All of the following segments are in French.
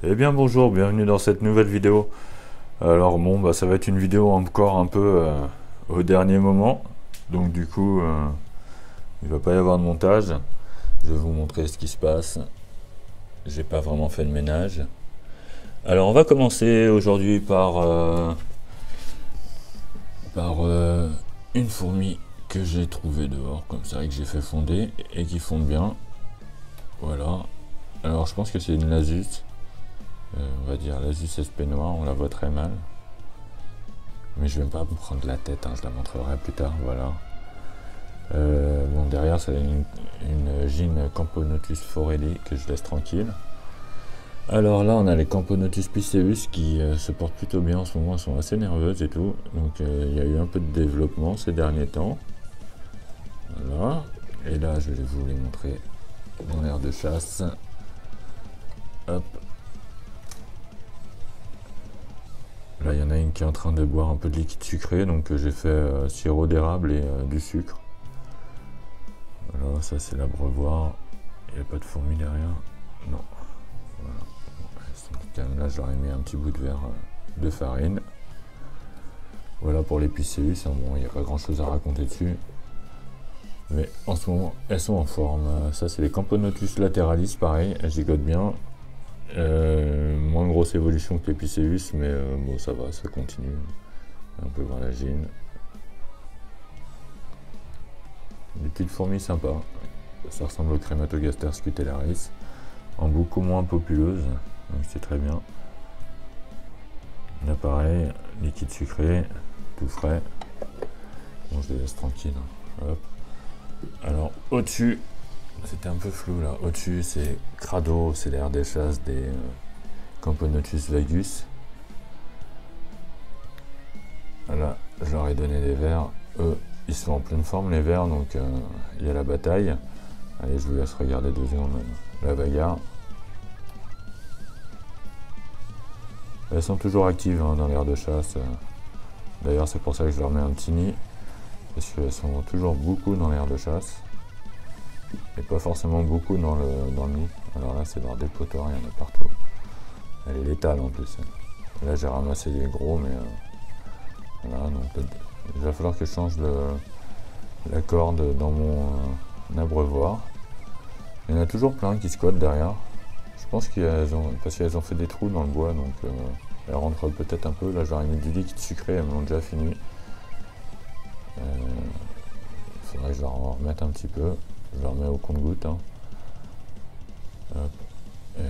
Eh bien bonjour, bienvenue dans cette nouvelle vidéo. Alors bon, ça va être une vidéo encore un peu au dernier moment. Donc du coup, il va pas y avoir de montage. Je vais vous montrer ce qui se passe. J'ai pas vraiment fait le ménage. Alors on va commencer aujourd'hui par une fourmi que j'ai trouvée dehors, comme ça, et que j'ai fait fonder et qui fonde bien. Voilà. Alors je pense que c'est une Lasus. On va dire Lasus SP noire, on la voit très mal. Mais je vais pas me prendre la tête, je la montrerai plus tard, voilà. Bon, derrière, c'est une gine Camponotus forelli que je laisse tranquille. Alors là, on a les Camponotus pisceus qui se portent plutôt bien en ce moment, elles sont assez nerveuses et tout. Donc il y a eu un peu de développement ces derniers temps. Voilà. Et là, je vais vous les montrer dans l'aire de chasse. Hop. Là, il y en a une qui est en train de boire un peu de liquide sucré, donc j'ai fait sirop d'érable et du sucre. Voilà, ça c'est l'abreuvoir. Il n'y a pas de fourmis derrière. Non. Voilà. Là, j'aurais mis un petit bout de verre de farine. Voilà pour les pisceus. Bon, il n'y a pas grand chose à raconter dessus. Mais en ce moment, elles sont en forme. Ça, c'est les Camponotus lateralis, pareil. Elles gigotent bien. Moins grosse évolution que les pisceus, mais bon, ça va, ça continue. On peut voir la gine. Des petites fourmis sympas. Ça ressemble au Crematogaster scutellaris, en beaucoup moins populeuse, donc c'est très bien. Là pareil, liquide sucré, tout frais. Bon, je les laisse tranquilles. Hop. Alors au-dessus, c'était un peu flou là. Au-dessus, c'est Crado, c'est l'aire des chasses des Camponotus vagus. Là, je leur ai donné des vers. Eux, ils sont en pleine forme les vers, donc il y a la bataille. Allez, je vous laisse regarder 2 secondes la bagarre. Elles sont toujours actives dans l'aire de chasse. D'ailleurs, c'est pour ça que je leur mets un petit nid. Parce qu'elles sont toujours beaucoup dans l'aire de chasse. Et pas forcément beaucoup dans le nid. Alors là, c'est dans des dépotoir, il y en a partout. Elle est létale en plus. Là, j'ai ramassé des gros, mais voilà, donc il va falloir que je change la corde dans mon abreuvoir. Il y en a toujours plein qui squattent derrière. Je pense parce qu'elles ont fait des trous dans le bois, donc elles rentrent peut-être un peu. Là, j'aurais mis du liquide sucré, elles m'ont déjà fini. Il faudrait que je leur en remette un petit peu. Je leur mets au compte-gouttes. Hop. Et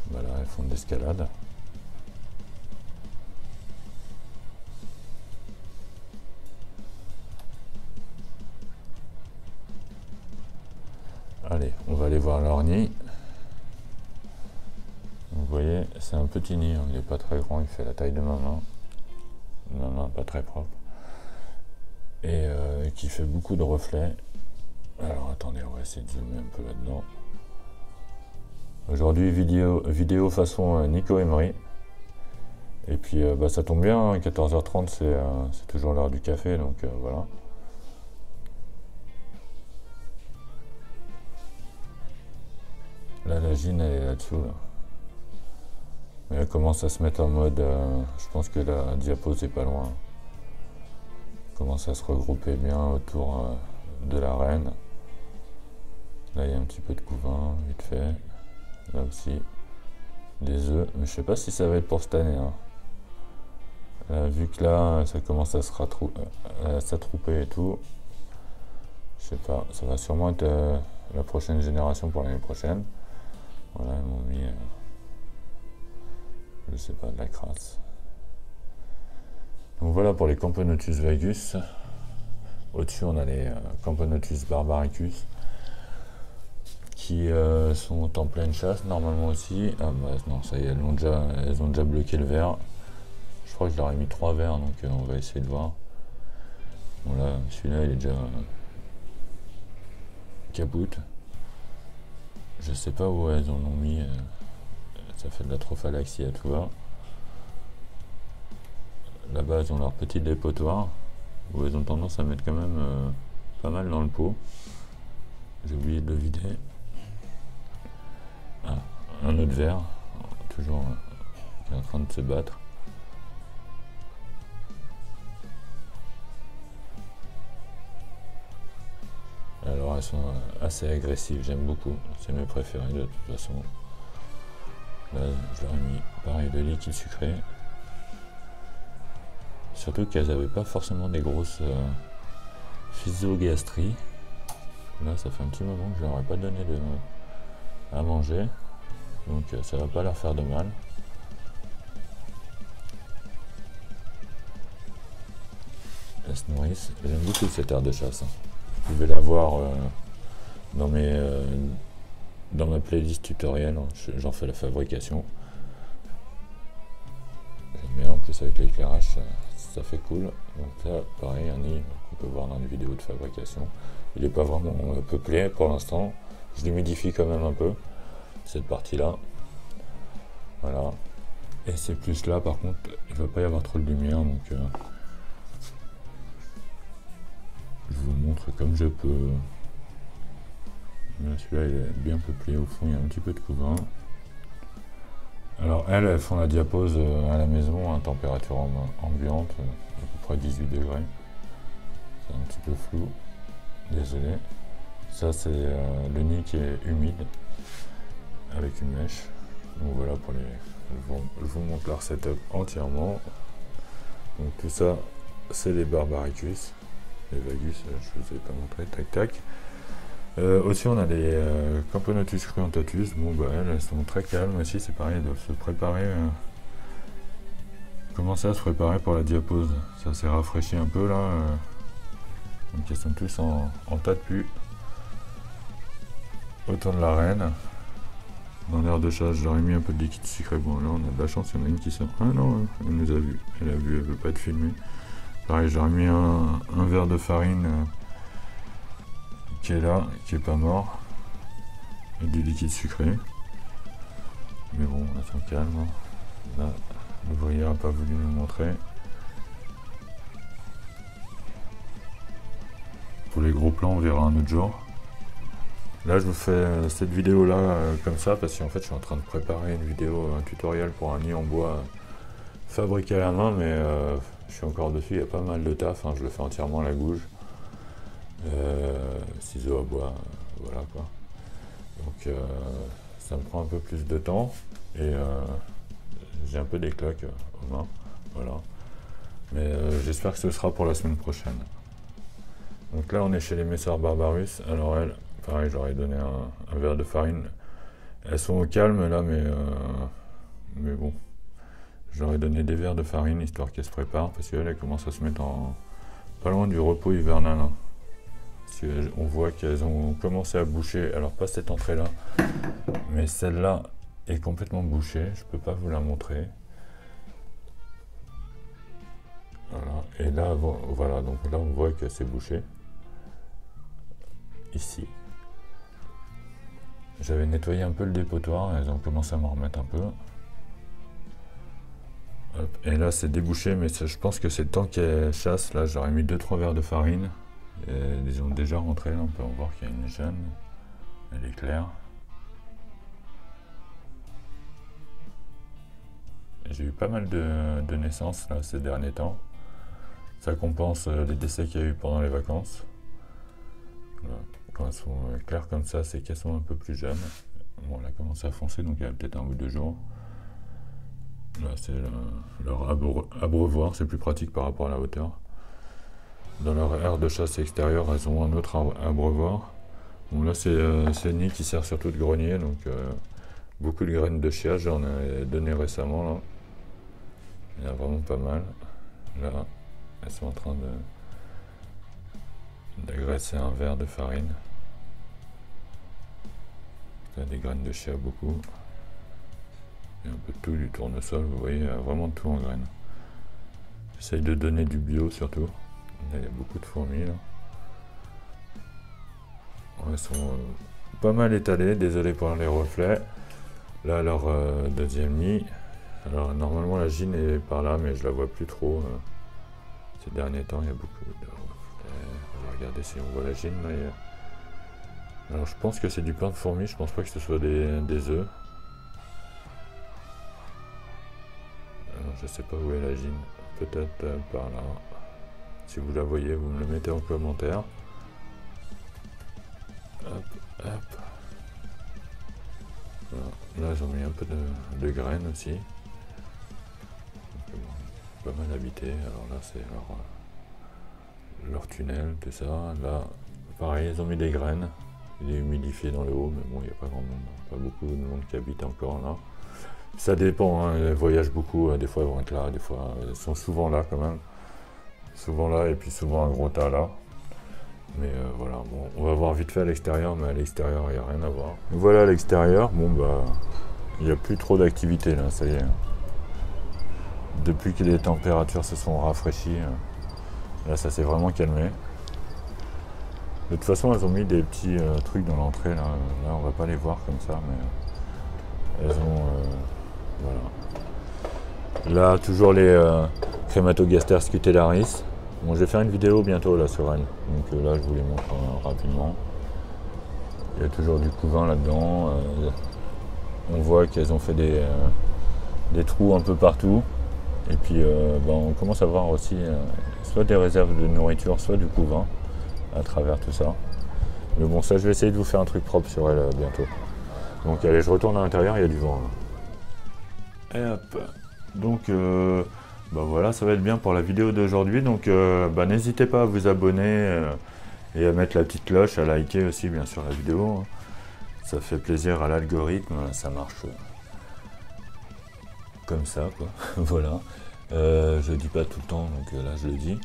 voilà, elles font de l'escalade. Allez, on va aller voir leur nid. Vous voyez, c'est un petit nid, il n'est pas très grand, il fait la taille de ma main. Ma main pas très propre. Et qui fait beaucoup de reflets. Alors attendez, on va essayer de zoomer un peu là-dedans. Aujourd'hui, vidéo façon Nico Emery. Et puis ça tombe bien, 14h30 c'est toujours l'heure du café, donc voilà. Là, la gine, elle est là-dessous. Là. Mais elle commence à se mettre en mode... je pense que la diapo, c'est pas loin. Elle commence à se regrouper bien autour de la reine. Là, il y a un petit peu de couvain, vite fait. Là aussi, des œufs. Mais je sais pas si ça va être pour cette année. Vu que là, ça commence à s'attrouper et tout. Je sais pas, ça va sûrement être la prochaine génération pour l'année prochaine. Voilà, ils m'ont mis, je sais pas, de la crasse. Donc voilà pour les Camponotus vagus. Au-dessus, on a les Camponotus barbaricus qui sont en pleine chasse normalement aussi. Ah bah non, ça y est, elles ont déjà bloqué le verre. Je crois que je leur ai mis 3 verres, donc on va essayer de voir. Bon là, celui-là, il est déjà capoute. Je sais pas où elles en ont mis. Ça fait de la trophalaxie à tout va. Là-bas, elles ont leur petit dépotoir où elles ont tendance à mettre quand même pas mal dans le pot. J'ai oublié de le vider. Ah, un autre verre. toujours qui est en train de se battre. Alors elles sont assez agressives, j'aime beaucoup, c'est mes préférés de toute façon. Là je leur ai mis pareil de liquide sucré. Surtout qu'elles n'avaient pas forcément des grosses physogastries. Là ça fait un petit moment que je leur ai pas donné à manger. Donc ça va pas leur faire de mal. Elles se nourrissent. J'aime beaucoup cette aire de chasse. Vous pouvez la voir dans ma playlist tutoriel. J'en fais la fabrication. J'aime bien en plus avec l'éclairage, ça fait cool. Donc là, pareil, un nid qu'on peut voir dans les vidéos de fabrication. Il n'est pas vraiment peuplé pour l'instant. Je l'humidifie quand même un peu, cette partie-là. Voilà. Et c'est plus là, par contre, il ne va pas y avoir trop de lumière, donc je vous montre comme je peux. Celui-là, il est bien peuplé. Au fond, il y a un petit peu de couvain. Alors, elles font la diapose à la maison à température ambiante, à peu près 18 degrés. C'est un petit peu flou. Désolé. Ça, c'est le nid qui est humide, avec une mèche. Donc voilà, je vous montre leur setup entièrement. Donc tout ça, c'est les Barbaricus. Les Vagus, je vous ai pas montré, tac tac. Aussi on a les Camponotus cruentatus. Bon bah elles sont très calmes aussi, c'est pareil, elles doivent se préparer, commencer à se préparer pour la diapose. Ça s'est rafraîchi un peu là, donc elles sont tous en tas de pu. Autant de la reine. Dans l'aire de chasse, j'aurais mis un peu de liquide sucré. Bon là on a de la chance, il y en a une qui sort. Ah non, elle nous a vu, elle veut pas être filmée. Pareil, j'aurais mis un verre de farine qui est là, qui est pas mort, et du liquide sucré. Mais bon, elles sont calmes. Là, l'ouvrier n'a pas voulu nous montrer. Pour les gros plans, on verra un autre jour. Là, je vous fais cette vidéo là comme ça parce qu'en fait, je suis en train de préparer une vidéo, un tutoriel pour un nid en bois fabriqué à la main, mais je suis encore dessus. Il y a pas mal de taf. Hein, je le fais entièrement à la gouge. Ciseaux à bois, voilà quoi. Donc ça me prend un peu plus de temps et j'ai un peu des claques aux mains, voilà. Mais j'espère que ce sera pour la semaine prochaine. Donc là on est chez les Messards Barbarus. Alors elles, pareil, j'aurais donné un verre de farine. Elles sont au calme là, mais bon, j'aurais donné des verres de farine histoire qu'elles se préparent parce qu'elles commencent à se mettre pas loin du repos hivernal. Hein. On voit qu'elles ont commencé à boucher, alors pas cette entrée là, mais celle-là est complètement bouchée, je peux pas vous la montrer. Voilà, et là, voilà, donc là on voit que c'est bouché. Ici. J'avais nettoyé un peu le dépotoir, elles ont commencé à m'en remettre un peu. Hop, et là c'est débouché, mais je pense que c'est le temps qu'elles chassent, là j'aurais mis 2-3 verres de farine. Et ils ont déjà rentré, là on peut en voir qu'il y a une jeune, elle est claire. J'ai eu pas mal de naissances là ces derniers temps. Ça compense les décès qu'il y a eu pendant les vacances. Voilà. Quand elles sont claires comme ça, c'est qu'elles sont un peu plus jeunes. Bon, elle a commencé à foncer, donc il y a peut-être 1 ou 2 jours. Là c'est leur abreuvoir, c'est plus pratique par rapport à la hauteur. Dans leur aire de chasse extérieure, elles ont un autre abreuvoir. Bon là c'est le nid qui sert surtout de grenier, donc beaucoup de graines de chia, j'en ai donné récemment là. Il y en a vraiment pas mal. Là, elles sont en train d'agresser un verre de farine. Il y a des graines de chia beaucoup. Il y a un peu de tout, du tournesol, vous voyez, il y a vraiment tout en graines. J'essaye de donner du bio surtout. Là, il y a beaucoup de fourmis là. Elles sont pas mal étalées, désolé pour les reflets. Là leur deuxième nid. Alors normalement la gine est par là, mais je la vois plus trop. Ces derniers temps il y a beaucoup de reflets. On va regarder si on voit la gine là. Alors je pense que c'est du pain de fourmi, je pense pas que ce soit des œufs. je sais pas où est la gine, peut-être par là. Si vous la voyez, vous me le mettez en commentaire. Hop, hop. Voilà. Là, j'en mets un peu de graines aussi. Donc, pas mal habité. Alors là, c'est leur tunnel, tout ça. Là, pareil, ils ont mis des graines. Il est humidifié dans le haut, mais bon, il n'y a pas grand monde, pas beaucoup de monde qui habite encore là. Ça dépend, hein, ils voyagent beaucoup, des fois ils vont être là, des fois ils sont souvent là quand même. Souvent là, et puis souvent un gros tas là. Mais voilà, bon, on va voir vite fait à l'extérieur, mais à l'extérieur, il n'y a rien à voir. Voilà à l'extérieur, bon bah, il n'y a plus trop d'activité là, ça y est. Depuis que les températures se sont rafraîchies, là ça s'est vraiment calmé. De toute façon, elles ont mis des petits trucs dans l'entrée, là on va pas les voir comme ça, mais elles ont, voilà. Là, toujours les Crematogaster scutellaris. Bon, je vais faire une vidéo bientôt là sur elle, donc là je vous les montre rapidement. Il y a toujours du couvain là-dedans. On voit qu'elles ont fait des trous un peu partout. Et puis on commence à voir aussi soit des réserves de nourriture, soit du couvain à travers tout ça. Mais bon, ça je vais essayer de vous faire un truc propre sur elle bientôt. Donc allez, je retourne à l'intérieur, il y a du vent là. Et hop. Donc voilà, ça va être bien pour la vidéo d'aujourd'hui. Donc n'hésitez pas à vous abonner et à mettre la petite cloche, à liker aussi bien sûr la vidéo. Ça fait plaisir à l'algorithme, ça marche comme ça quoi. Voilà. Je le dis pas tout le temps, donc là je le dis.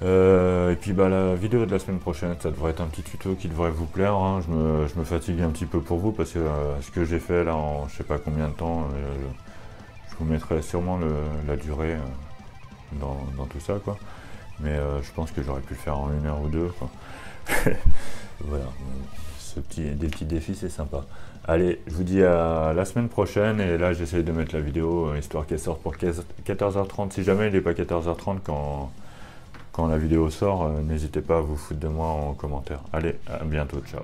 Et puis la vidéo de la semaine prochaine, ça devrait être un petit tuto qui devrait vous plaire. Hein. Je me fatigue un petit peu pour vous parce que ce que j'ai fait là en je sais pas combien de temps, je vous mettrai sûrement la durée dans tout ça quoi. Mais je pense que j'aurais pu le faire en 1 heure ou 2 quoi. Voilà, des petits défis c'est sympa. Allez, je vous dis à la semaine prochaine et là j'essaie de mettre la vidéo histoire qu'elle sorte pour 14h30. Si jamais il n'est pas 14h30 quand la vidéo sort, n'hésitez pas à vous foutre de moi en commentaire. Allez, à bientôt, ciao.